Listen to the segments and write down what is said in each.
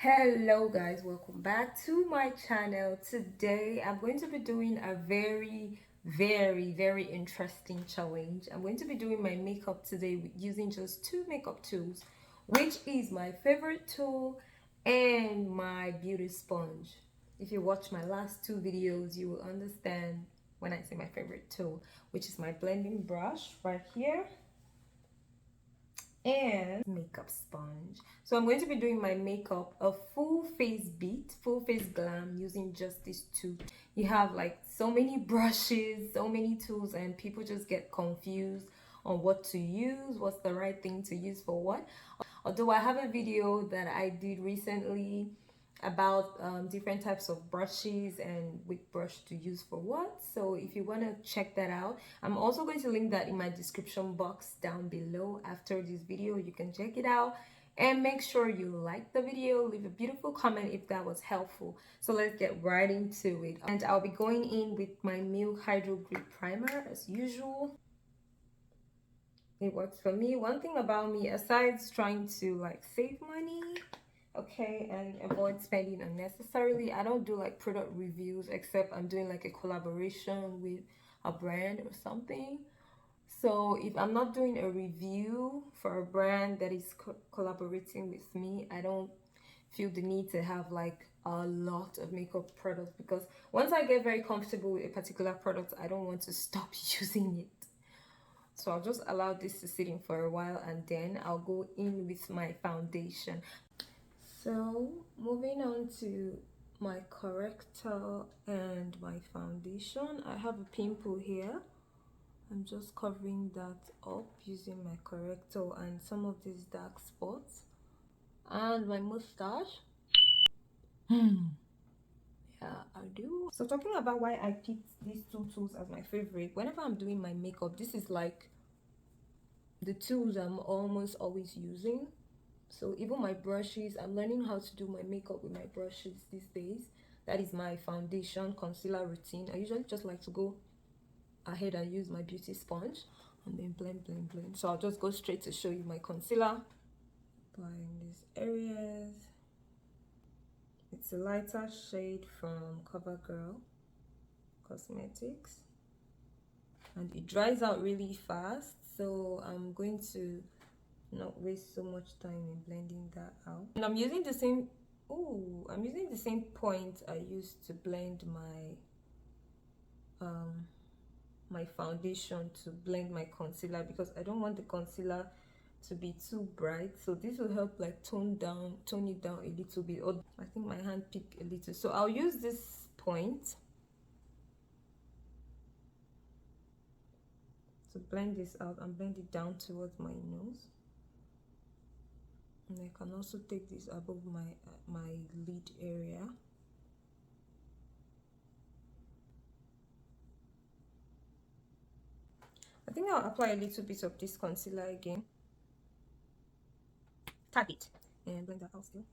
Hello guys, welcome back to my channel. Today I'm going to be doing a very interesting challenge. I'm going to be doing my makeup today using just two makeup tools, which is my favorite tool and my beauty sponge. If you watch my last two videos, you will understand when I say my favorite tool, which is my blending brush right here and makeup sponge. So I'm going to be doing my makeup a full face beat, full face glam, using just these two. You have like so many brushes, so many tools, and people just get confused on what to use, what's the right thing to use for what. Although I have a video that I did recently about different types of brushes and which brush to use for what. So if you want to check that out, I'm also going to link that in my description box down below. After this video, you can check it out, and make sure you like the video, leave a beautiful comment if that was helpful. So let's get right into it. And I'll be going in with my Milk Hydro Grip Primer as usual. It works for me. One thing about me, aside trying to like save money, okay, and avoid spending unnecessarily, I don't do like product reviews except I'm doing like a collaboration with a brand or something. So if I'm not doing a review for a brand that is collaborating with me, I don't feel the need to have like a lot of makeup products, because once I get very comfortable with a particular product, I don't want to stop using it. So I'll just allow this to sit in for a while, and then I'll go in with my foundation. So moving on to my corrector and my foundation, I have a pimple here. I'm just covering that up using my corrector and some of these dark spots. And my mustache. Yeah, I do. So talking about why I picked these two tools as my favorite, whenever I'm doing my makeup, this is like the tools I'm almost always using. So even my brushes, I'm learning how to do my makeup with my brushes these days. That is my foundation concealer routine. I usually just like to go ahead and use my beauty sponge and then blend. So I'll just go straight to show you my concealer. Applying these areas. It's a lighter shade from CoverGirl Cosmetics, and it dries out really fast, so I'm going to not waste so much time in blending that out. And I'm using the same point I used to blend my foundation to blend my concealer, because I don't want the concealer to be too bright. So this will help like tone it down a little bit. Or I think my hand picked a little, so I'll use this point to blend this out and blend it down towards my nose. And I can also take this above my lid area. I think I'll apply a little bit of this concealer again. Tap it and blend that out still.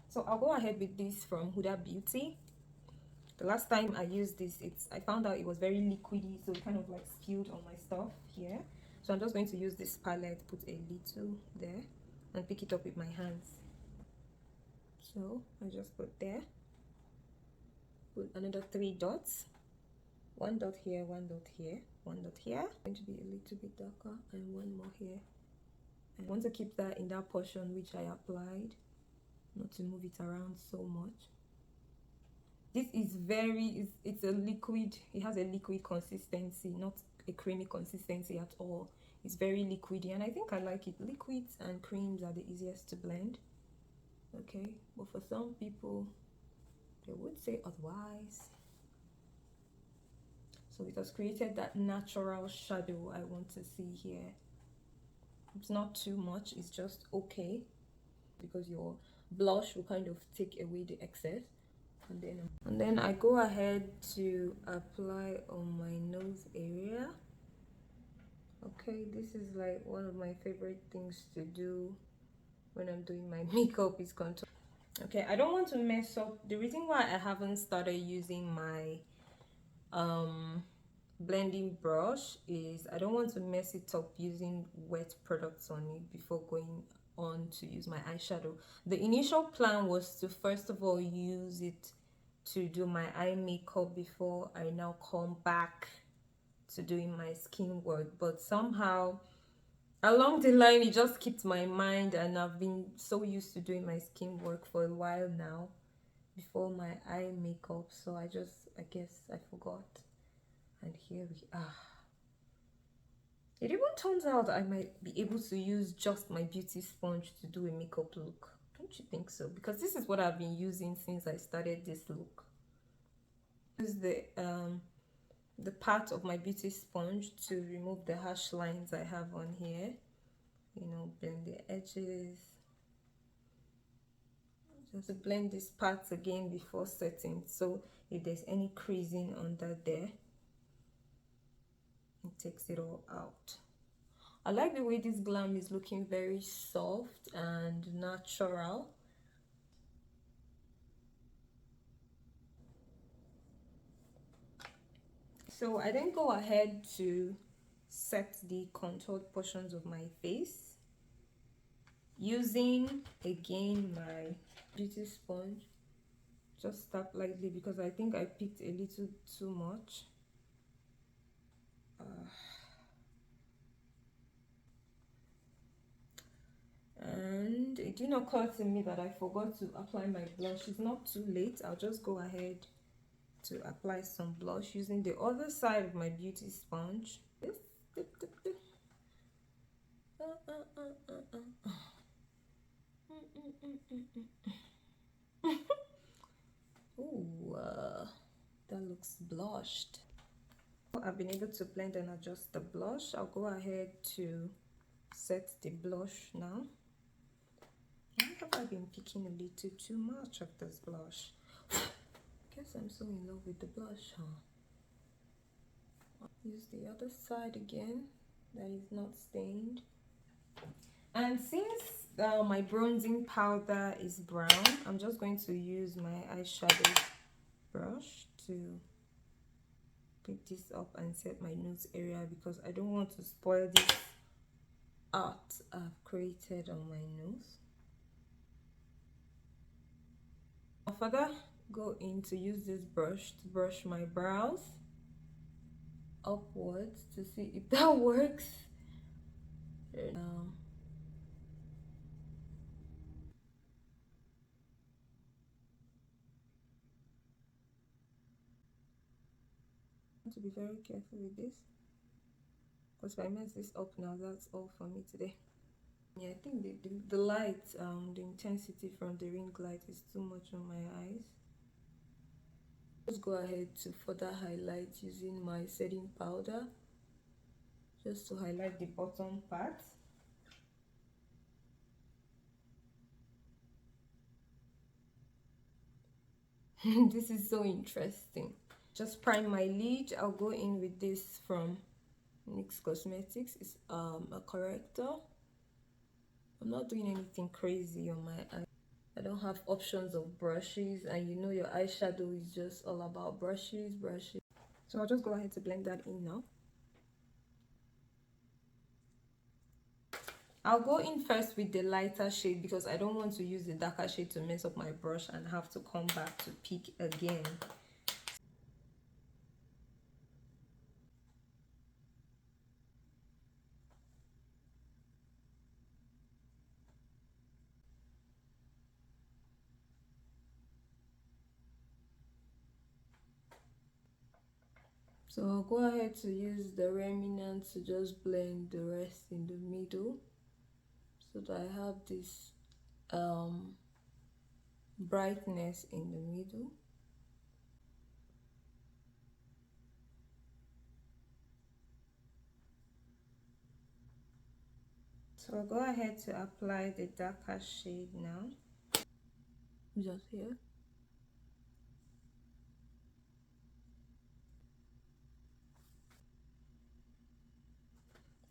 So I'll go ahead with this from Huda Beauty. The last time I used this, I found out it was very liquidy, so it kind of like spilled on my stuff here. So I'm just going to use this palette, put a little there, and pick it up with my hands. So I just put there, put another 3 dots, 1 dot here, 1 dot here, 1 dot here. Going to be a little bit darker, and 1 more here. I want to keep that in that portion which I applied, not to move it around so much. This is it's a liquid, it has a liquid consistency, not a creamy consistency at all. It's very liquidy, and I think I like it. Liquids and creams are the easiest to blend, okay, but for some people they would say otherwise. So it has created that natural shadow I want to see here. It's not too much, it's just okay, because your blush will kind of take away the excess. And then I go ahead to apply on my nose area. Okay, this is like one of my favorite things to do when I'm doing my makeup, is contour. Okay, I don't want to mess up. The reason why I haven't started using my blending brush is I don't want to mess it up using wet products on it before going on to use my eyeshadow. The initial plan was to first of all use it to do my eye makeup before I now come back to doing my skin work, but somehow along the line it just kept my mind, and I've been so used to doing my skin work for a while now before my eye makeup, so I guess I forgot, and here we are. It even turns out I might be able to use just my beauty sponge to do a makeup look. Don't you think so? Because this is what I've been using since I started this look. Use the part of my beauty sponge to remove the harsh lines I have on here. You know, blend the edges. Just to blend these parts again before setting, so if there's any creasing under there, it takes it all out. I like the way this Glam is looking very soft and natural. So I then go ahead to set the contoured portions of my face using again my beauty sponge. Just tap lightly because I think I picked a little too much. And it didn't occur to me that I forgot to apply my blush. It's not too late. I'll just go ahead to apply some blush using the other side of my beauty sponge. Ooh, that looks blushed. I've been able to blend and adjust the blush. I'll go ahead to set the blush now. Why have I been picking a little too much of this blush? Guess I'm so in love with the blush, huh? Use the other side again, that is not stained. And since my bronzing powder is brown, I'm just going to use my eyeshadow brush to pick this up and set my nose area, because I don't want to spoil this art I've created on my nose. I'll further go in to use this brush to brush my brows upwards to see if that works. To be very careful with this, because if I mess this up now, that's all for me today. Yeah, I think the light, the intensity from the ring light is too much on my eyes. Just go ahead to further highlight using my setting powder, just to highlight the bottom part. This is so interesting. Just prime my lid. I'll go in with this from NYX Cosmetics. It's a corrector. I'm not doing anything crazy on my eye. I don't have options of brushes, and you know your eyeshadow is just all about brushes. So I'll just go ahead to blend that in now. I'll go in first with the lighter shade because I don't want to use the darker shade to mess up my brush and have to come back to pick again. So I'll go ahead to use the remnant to just blend the rest in the middle, so that I have this brightness in the middle. So I'll go ahead to apply the darker shade now, just here.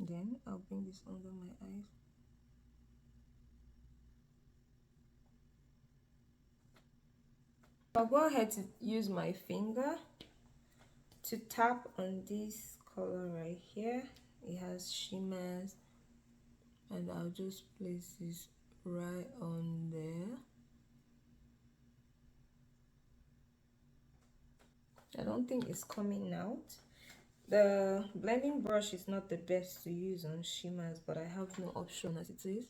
Then I'll bring this under my eyes. I'll go ahead to use my finger to tap on this color right here. It has shimmers, and I'll just place this right on there. I don't think it's coming out. The blending brush is not the best to use on shimmers, but I have no option as it is.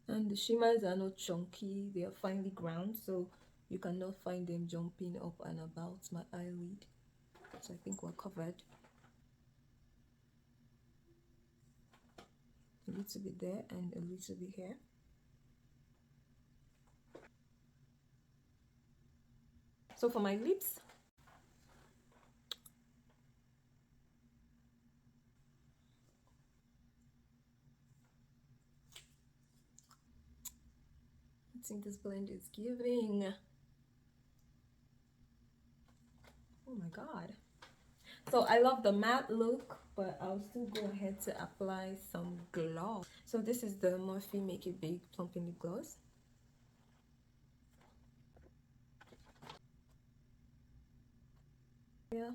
And the shimmers are not chunky, they are finely ground, so you cannot find them jumping up and about my eyelid. So I think we're covered. A little bit there and a little bit here. So for my lips, I think this blend is giving. Oh my god. So I love the matte look, but I'll still go ahead to apply some gloss. So this is the Morphe Make It Big Plumping Lip Gloss. Yeah.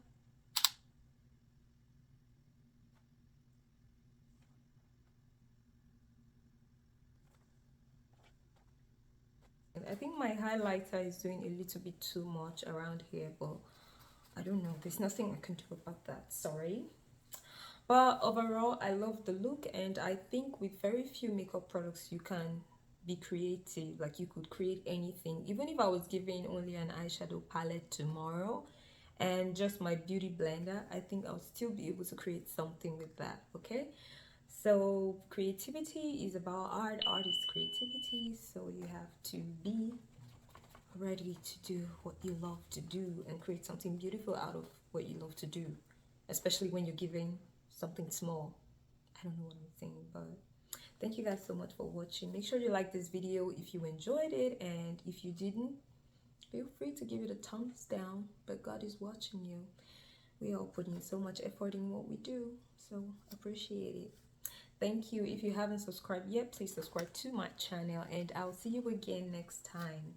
I think my highlighter is doing a little bit too much around here, but I don't know. There's nothing I can do about that. Sorry. But overall, I love the look, and I think with very few makeup products, you can be creative. Like, you could create anything. Even if I was given only an eyeshadow palette tomorrow and just my beauty blender, I think I'll still be able to create something with that. Okay, so creativity is about art. Art is creativity, so you have to be ready to do what you love to do and create something beautiful out of what you love to do, especially when you're giving something small. I don't know what I'm saying, but thank you guys so much for watching. Make sure you like this video if you enjoyed it, and if you didn't, feel free to give it a thumbs down. But God is watching you. We are putting so much effort in what we do, so appreciate it. Thank you. If you haven't subscribed yet, please subscribe to my channel, and I'll see you again next time.